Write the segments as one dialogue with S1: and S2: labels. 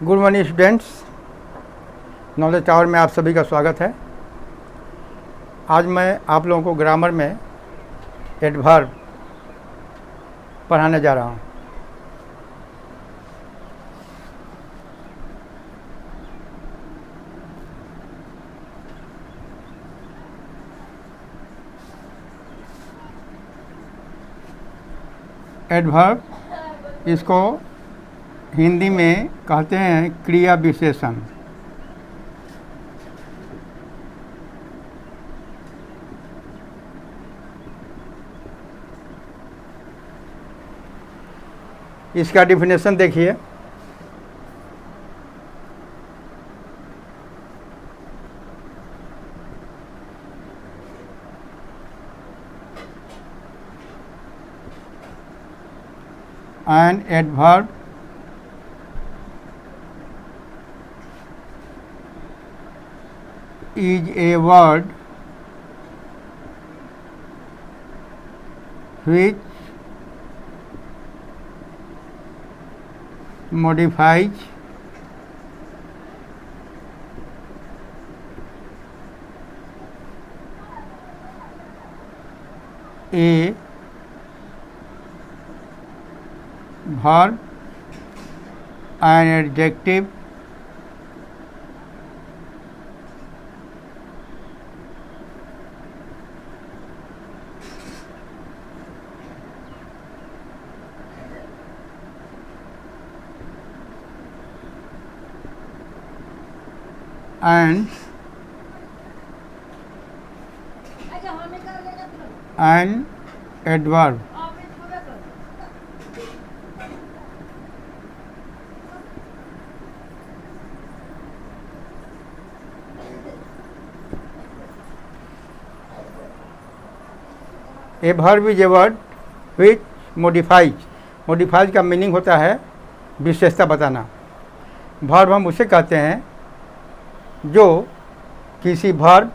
S1: Good morning students, knowledge tower में आप सभी का स्वागत है। आज मैं आप लोगों को ग्रामर में एडवर्ब पढ़ाने जा रहा हूँ। एडवर्ब इसको हिंदी में कहते हैं क्रिया विशेषण। इसका डिफिनेशन देखिए। An adverb is a word which modifies a verb, an adjective, and an adverb. A verb is a word which modifies. modifies का मीनिंग होता है विशेषता बताना। verb हम उसे कहते हैं जो किसी verb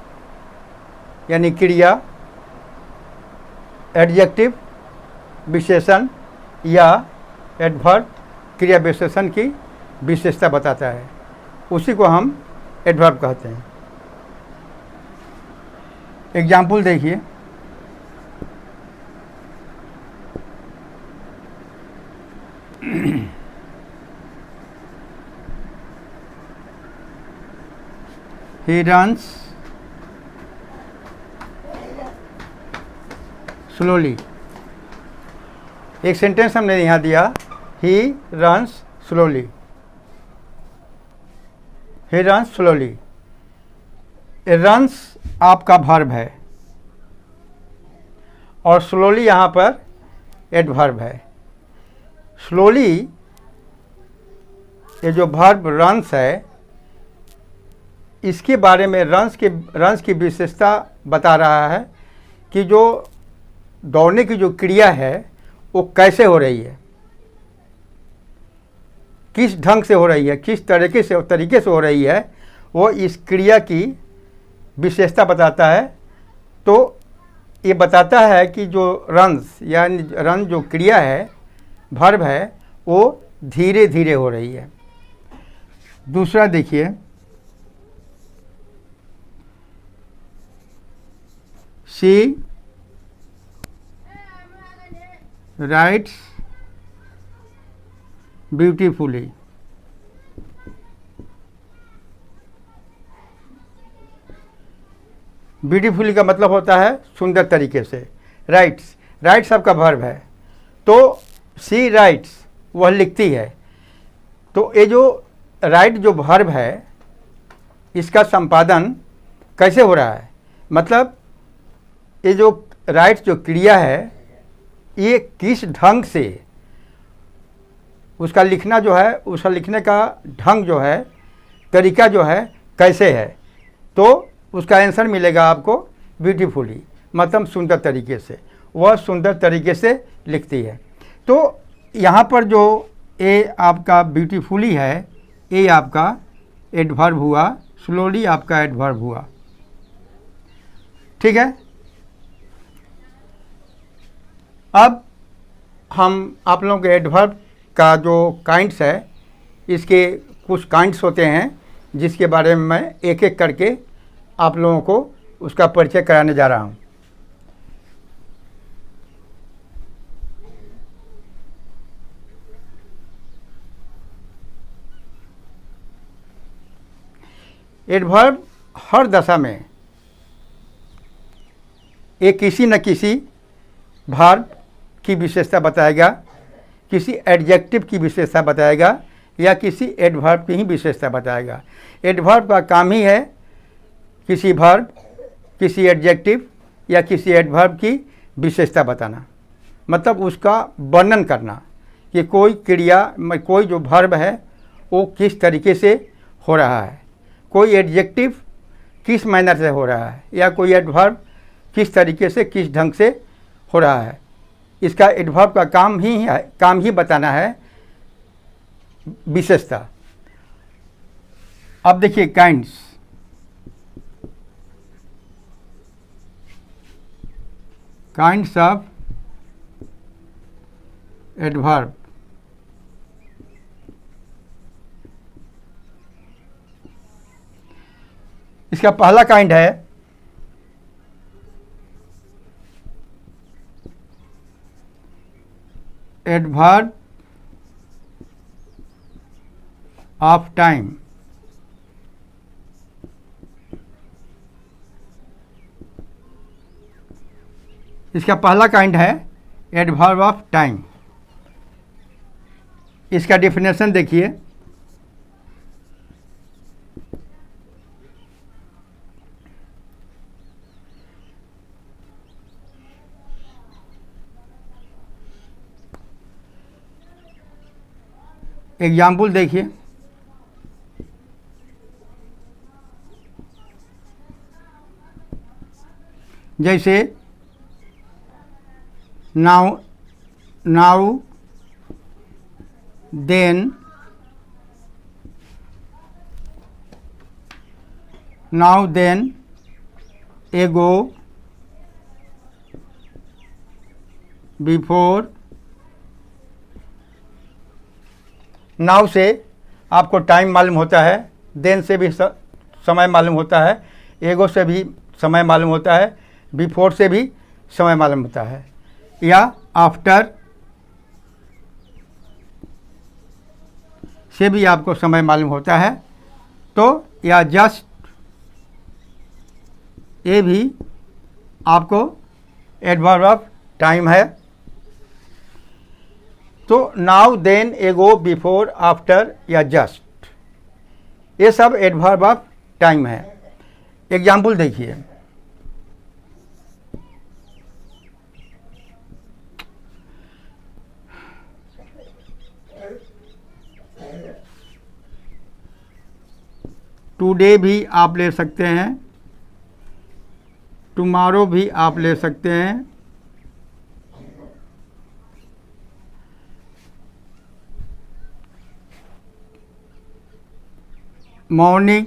S1: यानी क्रिया, एडजेक्टिव विशेषण या एडवर्ब क्रिया विशेषण की विशेषता बताता है, उसी को हम एडवर्ब कहते हैं। एग्जाम्पल देखिए। He runs slowly। एक सेंटेंस हमने यहाँ दिया, he runs slowly। he runs slowly। runs आपका वर्ब है और slowly यहाँ पर एडवर्ब है। slowly ये जो वर्ब runs है, इसके बारे में रन्स की विशेषता बता रहा है कि जो दौड़ने की जो क्रिया है वो कैसे हो रही है, किस ढंग से हो रही है, किस तरीके से हो रही है, वो इस क्रिया की विशेषता बताता है। तो ये बताता है कि जो रन्स यानी रन जो क्रिया है, वर्ब है, वो धीरे धीरे हो रही है। दूसरा देखिए। She writes beautifully। ब्यूटीफुली का मतलब होता है सुंदर तरीके से। राइट्स आपका वर्ब है, तो शी राइट्स वह लिखती है। तो ये जो राइट जो वर्ब है, इसका संपादन कैसे हो रहा है, मतलब ये जो राइट जो क्रिया है, ये किस ढंग से उसका लिखना जो है, उसका लिखने का ढंग जो है, तरीका जो है, कैसे है, तो उसका आंसर मिलेगा आपको ब्यूटीफुली, मतलब सुंदर तरीके से। वह सुंदर तरीके से लिखती है। तो यहाँ पर जो ए आपका ब्यूटीफुली है, ये आपका एडवर्ब हुआ, स्लोली आपका एडवर्ब हुआ। ठीक है। अब हम आप लोगों के एडवर्ब का जो काइंड्स है, इसके कुछ काइंड्स होते हैं जिसके बारे में मैं एक एक करके आप लोगों को उसका परिचय कराने जा रहा हूँ। एडवर्ब हर दशा में एक किसी न किसी वर्ब की विशेषता बताएगा, किसी एडजेक्टिव की विशेषता बताएगा या किसी एडवर्ब की ही विशेषता बताएगा। एडवर्ब का काम ही है किसी वर्ब, किसी एडजेक्टिव या किसी एडवर्ब की विशेषता बताना, मतलब उसका वर्णन करना कि कोई क्रिया में कोई जो वर्ब है वो किस तरीके से हो रहा है, कोई एडजेक्टिव किस मैनर से हो रहा है या कोई एडवर्ब किस तरीके से किस ढंग से हो रहा है। इसका एडवर्ब का काम ही बताना है विशेषता। अब देखिए काइंड्स ऑफ एडवर्ब। इसका पहला काइंड है एडवर्ब ऑफ टाइम। इसका पहला काइंड है एडवर्ब ऑफ टाइम। इसका डेफिनेशन देखिए, एग्जाम्पल देखिए, जैसे नाउ, देन, एगो, बिफोर। नाउ से आपको टाइम मालूम होता है, देन से भी समय मालूम होता है, एगो से भी समय मालूम होता है, बिफोर से भी समय मालूम होता है, या आफ्टर से भी आपको समय मालूम होता है। तो या जस्ट, ये भी आपको एडवर्ब ऑफ टाइम है। तो नाउ, देन, एगो, बिफोर, आफ्टर या जस्ट, ये सब एडवर्ब ऑफ टाइम है। एग्जाम्पल देखिए, टुडे भी आप ले सकते हैं, टुमारो भी आप ले सकते हैं, मॉर्निंग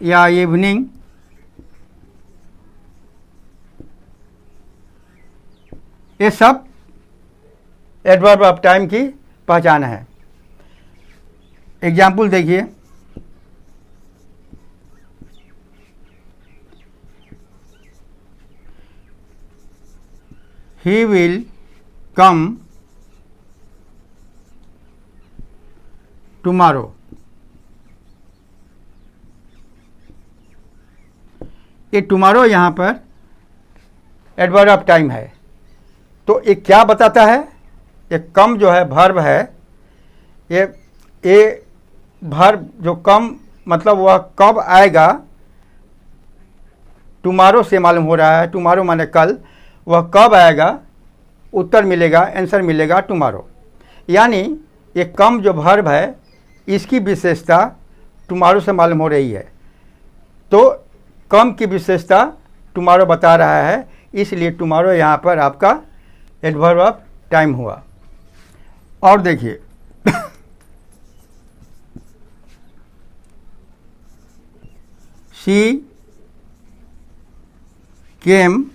S1: या इवनिंग, ये सब एडवर्ब ऑफ टाइम की पहचान है। एग्जाम्पल देखिए, ही विल कम टुमारो। ये टुमारो यहाँ पर एडवर्ब ऑफ टाइम है। तो ये क्या बताता है? ये कम जो है वर्ब है, ये वर्ब जो कम मतलब वह कब आएगा, टुमारो से मालूम हो रहा है। टुमारो माने कल, वह कब आएगा, उत्तर मिलेगा, आंसर मिलेगा टुमारो। यानी ये कम जो वर्ब है इसकी विशेषता टुमारो से मालूम हो रही है। तो कम की विशेषता टुमारो बता रहा है, इसलिए टुमारो यहाँ पर आपका एडवर्ब ऑफ टाइम हुआ। और देखिए she came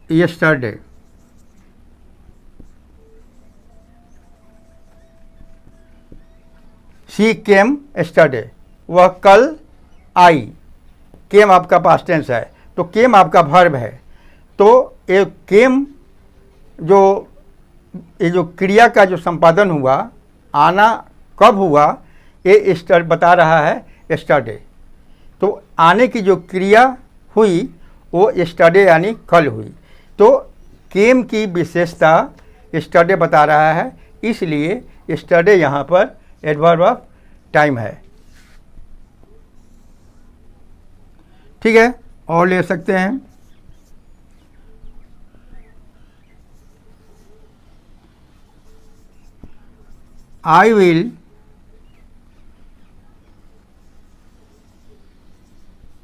S1: yesterday, she came yesterday, वह कल आई। केम आपका पास्ट टेंस है, तो केम आपका वर्ब है। तो ये केम ये जो क्रिया का जो संपादन हुआ, आना कब हुआ, ये बता रहा है एस्टरडे। तो आने की जो क्रिया हुई वो एस्टरडे यानी कल हुई। तो केम की विशेषता एस्टरडे बता रहा है, इसलिए एस्टरडे यहाँ पर एडवर्ब ऑफ टाइम है। ठीक है, और ले सकते हैं। I will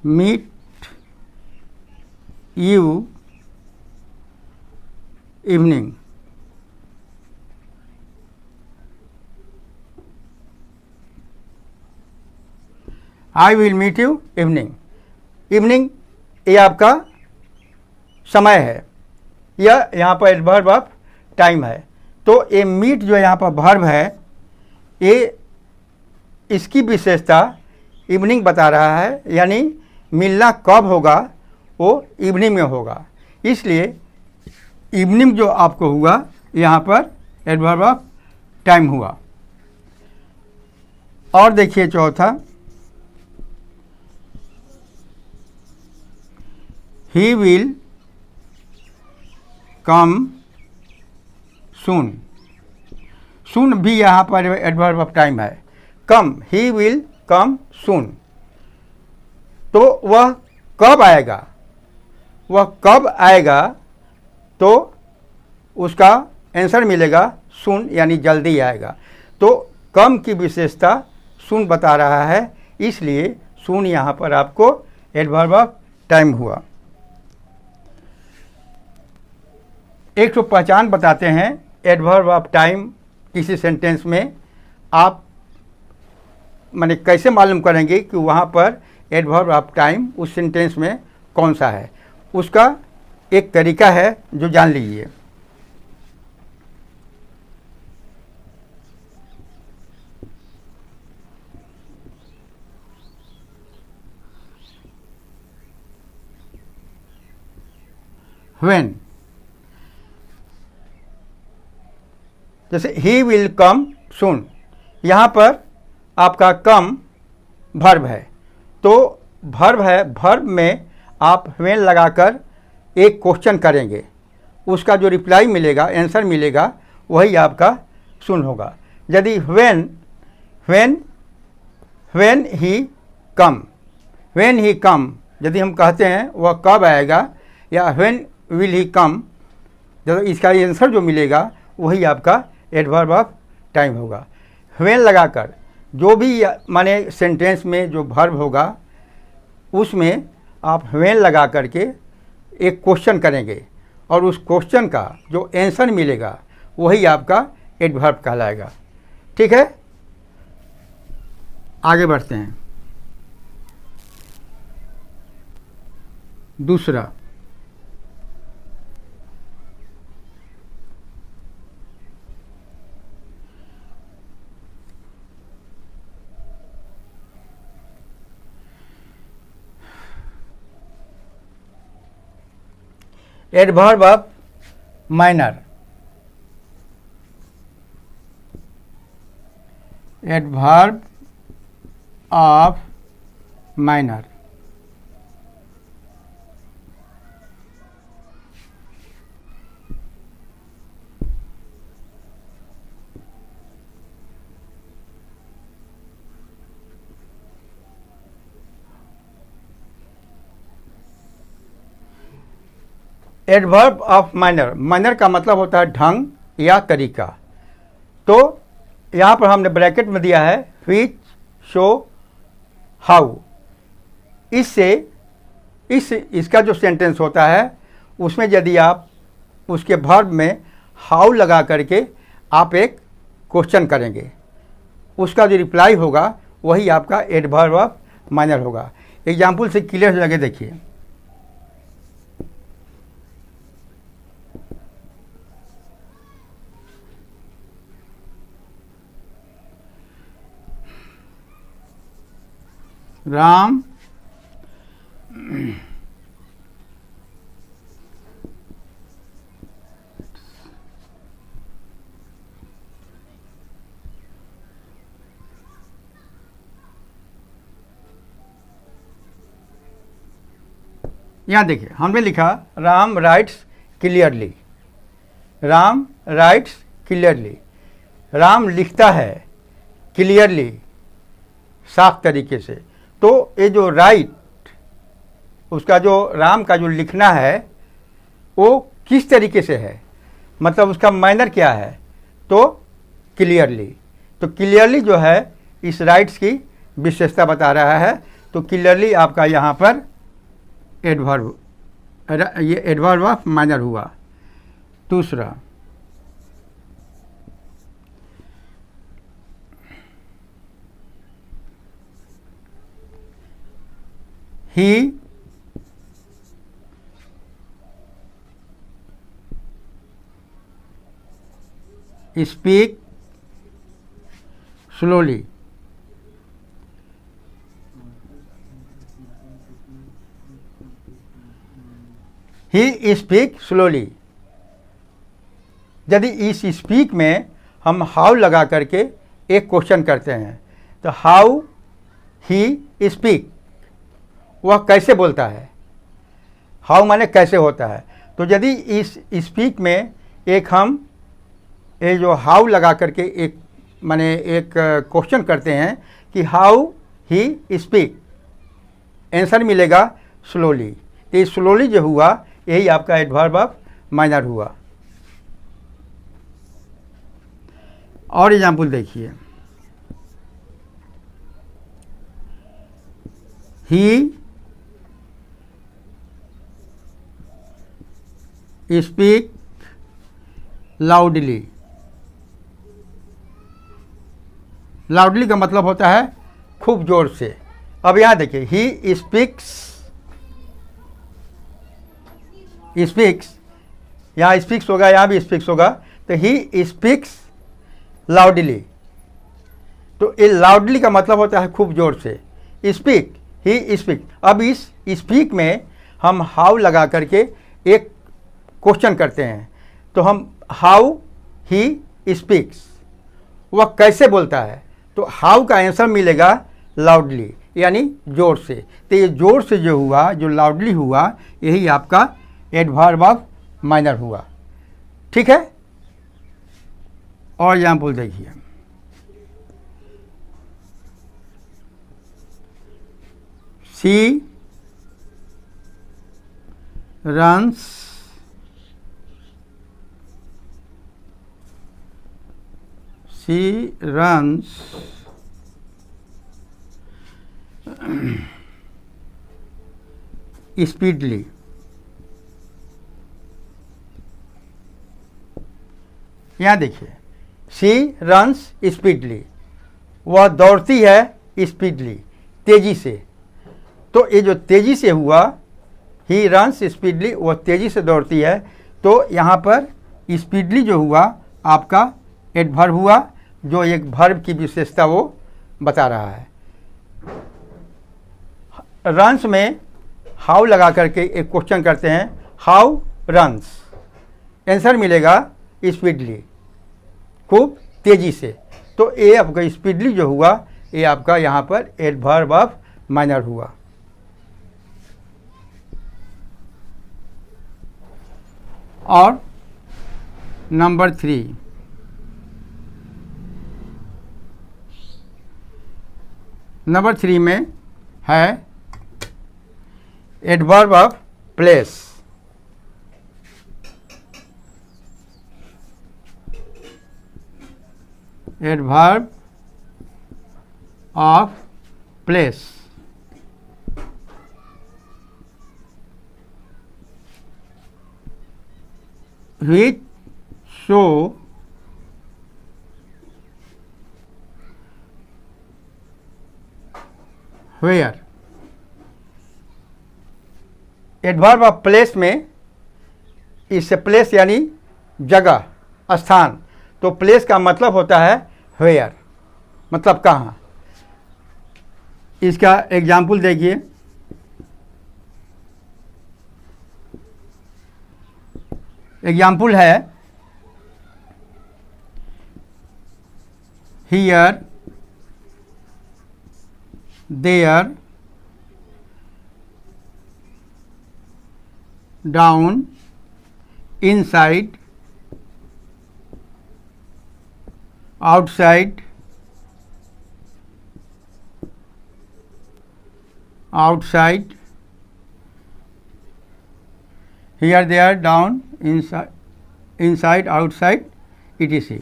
S1: meet you evening. I will meet you evening. Evening ये आपका समय है, यह यहाँ पर एडवर्ब ऑफ टाइम है। तो ये मीट जो यहाँ पर वर्ब है, ये इसकी विशेषता इवनिंग बता रहा है, यानी मिलना कब होगा वो इवनिंग में होगा, इसलिए इवनिंग जो आपको हुआ यहाँ पर एडवर्ब ऑफ टाइम हुआ। और देखिए चौथा, ही विल कम सून। सून भी यहाँ पर एडवर्ब ऑफ टाइम है। कम, ही विल कम सून, तो वह कब आएगा, वह कब आएगा, तो उसका आंसर मिलेगा सून यानी जल्दी आएगा। तो कम की विशेषता सून बता रहा है, इसलिए सून यहाँ पर आपको एडवर्ब ऑफ टाइम हुआ। एक तो पहचान बताते हैं एडवर्ब ऑफ टाइम किसी सेंटेंस में। आप माने कैसे मालूम करेंगे कि वहाँ पर एडवर्ब ऑफ टाइम उस सेंटेंस में कौन सा है, उसका एक तरीका है जो जान लीजिए। व्हेन, जैसे ही विल कम सून, यहाँ पर आपका कम वर्ब है, तो वर्ब है, वर्ब में आप व्हेन लगाकर एक क्वेश्चन करेंगे, उसका जो रिप्लाई मिलेगा, आंसर मिलेगा, वही आपका सुन होगा। यदि when he come, when he कम यदि हम कहते हैं वह कब आएगा, या व्हेन विल ही कम, जब इसका आंसर जो मिलेगा वही आपका एडवर्ब ऑफ टाइम होगा। व्हेन लगाकर जो भी माने सेंटेंस में जो वर्ब होगा उसमें आप व्हेन लगा करके एक क्वेश्चन करेंगे और उस क्वेश्चन का जो आंसर मिलेगा वही आपका एडवर्ब कहलाएगा। ठीक है, आगे बढ़ते हैं। दूसरा, adverb of minor. Adverb of minor, adverb of minor, minor का मतलब होता है ढंग या तरीका। तो यहाँ पर हमने ब्रैकेट में दिया है व्हिच, शो, हाउ। इससे इसका जो सेंटेंस होता है उसमें यदि आप उसके वर्ब में हाउ लगा करके आप एक क्वेश्चन करेंगे, उसका जो रिप्लाई होगा वही आपका एडवर्ब ऑफ माइनर होगा। एग्जाम्पल से क्लियर लगे, देखिए। राम यहाँ देखिए हमने लिखा Ram rights clearly. Ram rights clearly, Ram लिखता है क्लियरली, साफ तरीके से। तो ये जो राइट, उसका जो राम का जो लिखना है वो किस तरीके से है, मतलब उसका मैनर क्या है, तो क्लियरली। तो क्लियरली जो है इस राइट्स की विशेषता बता रहा है। तो क्लियरली आपका यहाँ पर एडवर्ब, ये एडवर्ब ऑफ मैनर हुआ। दूसरा, he speak slowly. He speak slowly. यदि इस स्पीक में हम हाउ लगा करके एक क्वेश्चन करते हैं तो हाउ ही स्पीक, वह कैसे बोलता है, हाउ माने कैसे होता है। तो यदि इस स्पीक में एक हम ये जो हाउ लगा करके एक माने एक क्वेश्चन करते हैं कि हाउ ही स्पीक, आंसर मिलेगा स्लोली। तो ये स्लोली जो हुआ यही आपका एडवर्ब ऑफ माइनर हुआ। और एग्जाम्पल देखिए, ही स्पीक लाउडली। लाउडली का मतलब होता है खूब जोर से। अब यहाँ देखिए, ही स्पीक्स, यहाँ स्पीक्स होगा, यहाँ भी स्पीक्स होगा। तो ही स्पीक्स लाउडली, तो ये लाउडली का मतलब होता है खूब जोर से। Speak, he speak. अब इस स्पीक में हम हाउ लगा करके एक क्वेश्चन करते हैं तो हम हाउ ही स्पीक्स, वह कैसे बोलता है। तो हाउ का आंसर मिलेगा लाउडली, यानी जोर से। तो ये जोर से जो हुआ, जो लाउडली हुआ, यही आपका एडवर्ब ऑफ माइनर हुआ। ठीक है। और एग्जाम्पल देखिए, शी रन्स स्पीडली। यहाँ देखिए, शी रन्स स्पीडली, वह दौड़ती है स्पीडली, तेजी से। तो ये जो तेजी से हुआ, ही रन्स स्पीडली, वह तेजी से दौड़ती है। तो यहाँ पर स्पीडली जो हुआ आपका एडवर्ब हुआ, जो एक वर्ब की विशेषता वो बता रहा है। रन्स में हाउ लगा करके एक क्वेश्चन करते हैं, हाउ रन्स, आंसर मिलेगा स्पीडली, खूब तेजी से। तो ये आपका स्पीडली जो हुआ, ये आपका यहाँ पर एडवर्ब ऑफ माइनर हुआ। और नंबर 3, नंबर 3 में है adverb of place. Adverb of place, which show where। Adverb of place में, इससे प्लेस यानी जगह, स्थान। तो प्लेस का मतलब होता है वेयर, मतलब कहाँ। इसका एग्जाम्पल देखिए। एग्जाम्पल है here, there, down, inside, outside, outside, here, there, down, inside, outside, etc.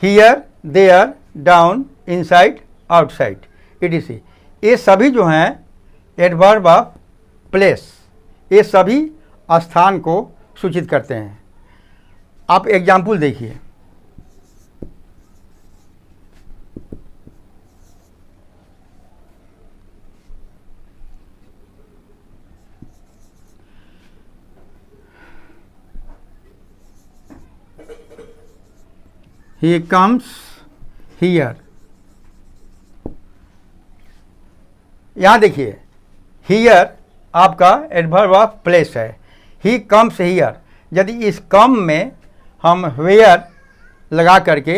S1: Here, there, down, inside, outside, etc. ये सभी जो हैं एडवर्ब ऑफ प्लेस, ये सभी स्थान को सूचित करते हैं। आप एग्जाम्पल देखिए। He comes here। यहाँ देखिए, here आपका एडवर्ब ऑफ प्लेस है। ही कम्स हियर, यदि इस कम में हम वेयर लगा करके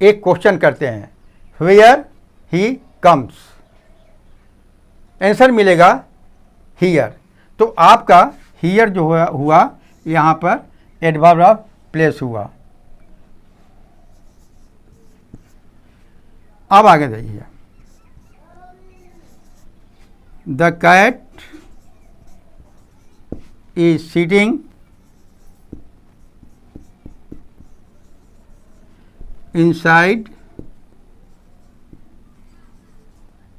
S1: एक क्वेश्चन करते हैं, वेयर ही कम्स, आंसर मिलेगा हियर। तो आपका हियर जो हुआ यहाँ पर एडवर्ब ऑफ प्लेस हुआ। अब आगे देखिए, the cat is sitting inside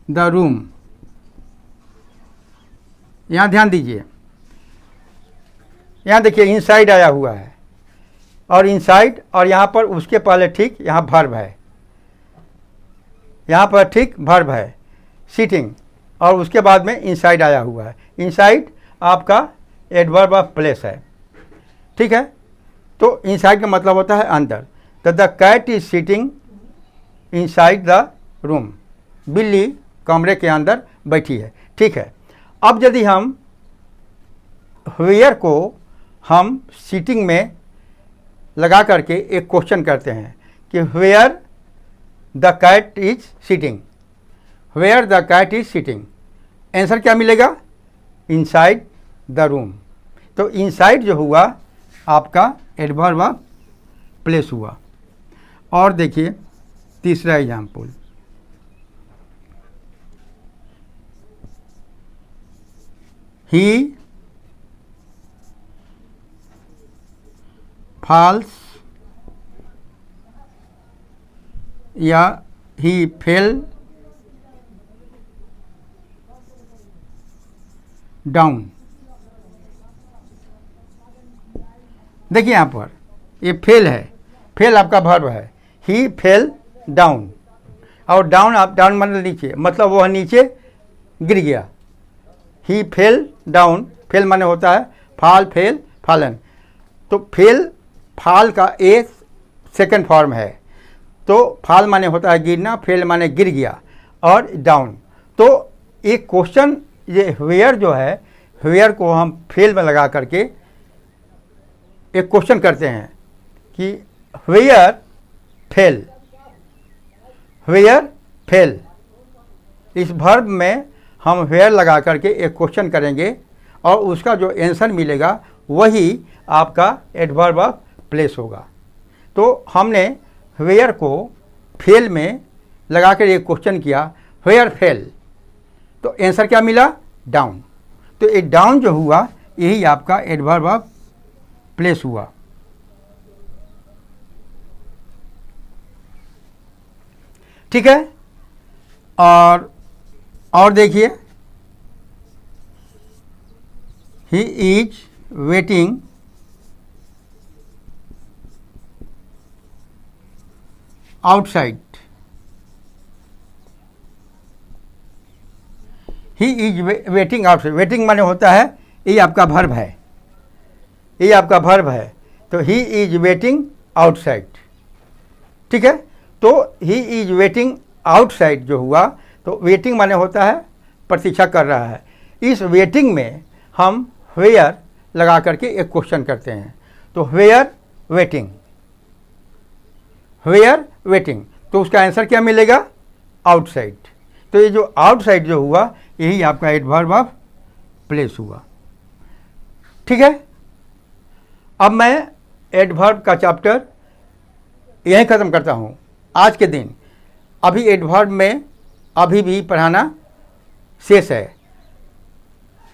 S1: the room. यहाँ ध्यान दीजिए, यहाँ देखिए इनसाइड आया हुआ है और इनसाइड, और यहाँ पर उसके पहले ठीक यहाँ वर्ब है, यहाँ पर ठीक वर्ब है सिटिंग, और उसके बाद में इनसाइड आया हुआ है। इनसाइड आपका एडवर्ब ऑफ प्लेस है, ठीक है। तो इनसाइड का मतलब होता है अंदर। तो the cat is sitting inside the room, बिल्ली कमरे के अंदर बैठी है, ठीक है। अब यदि हम वेयर को हम सिटिंग में लगा करके एक क्वेश्चन करते हैं कि where the cat is sitting, where the cat is sitting, answer क्या मिलेगा? Inside the room. तो इनसाइड जो हुआ आपका एडवर्ब ऑफ प्लेस हुआ। और देखिए तीसरा एग्जाम्पल, ही फॉल्स या ही फेल डाउन। देखिए यहाँ पर ये फेल है, फेल आपका वर्ब है। ही फेल डाउन, और डाउन आप डाउन मतलब नीचे, मतलब वह नीचे गिर गया। ही फेल डाउन, फेल माने होता है फॉल, फेल, फॉलन। तो फेल फॉल का ए सेकंड फॉर्म है। तो फॉल माने होता है गिरना, फेल माने गिर गया, और डाउन। तो एक क्वेश्चन, ये वेयर जो है, वेयर को हम फेल में लगा करके एक क्वेश्चन करते हैं कि वेयर फेल, वेयर फेल। इस वर्ब में हम वेयर लगा करके एक क्वेश्चन करेंगे और उसका जो आंसर मिलेगा वही आपका एडवर्ब ऑफ प्लेस होगा। तो हमने वेयर को फेल में लगा कर एक क्वेश्चन किया, वेयर फेल, तो आंसर क्या मिला? डाउन। तो ये डाउन जो हुआ यही आपका एडवर्ब ऑफ प्लेस हुआ। ठीक है। और देखिए, he is waiting outside. He is waiting outside, waiting माने होता है, ये आपका वर्ब है, ये आपका वर्ब है। तो ही इज वेटिंग आउटसाइड, ठीक है। तो ही इज वेटिंग आउटसाइड जो हुआ, तो वेटिंग माने होता है प्रतीक्षा कर रहा है। इस वेटिंग में हम वेयर लगा करके एक क्वेश्चन करते हैं। तो वेयर वेटिंग, वेयर वेटिंग, तो उसका आंसर क्या मिलेगा? आउटसाइड। तो ये जो आउटसाइड जो हुआ यही आपका एडवर्ब ऑफ प्लेस हुआ। ठीक है, अब मैं एडवर्ब का चैप्टर यहीं ख़त्म करता हूँ आज के दिन। अभी एडवर्ब में अभी भी पढ़ाना शेष है।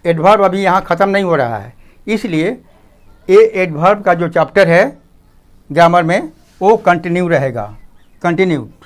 S1: एडवर्ब अभी यहाँ ख़त्म नहीं हो रहा है, इसलिए ये एडवर्ब का जो चैप्टर है ग्रामर में वो कंटिन्यू रहेगा, कंटिन्यूड।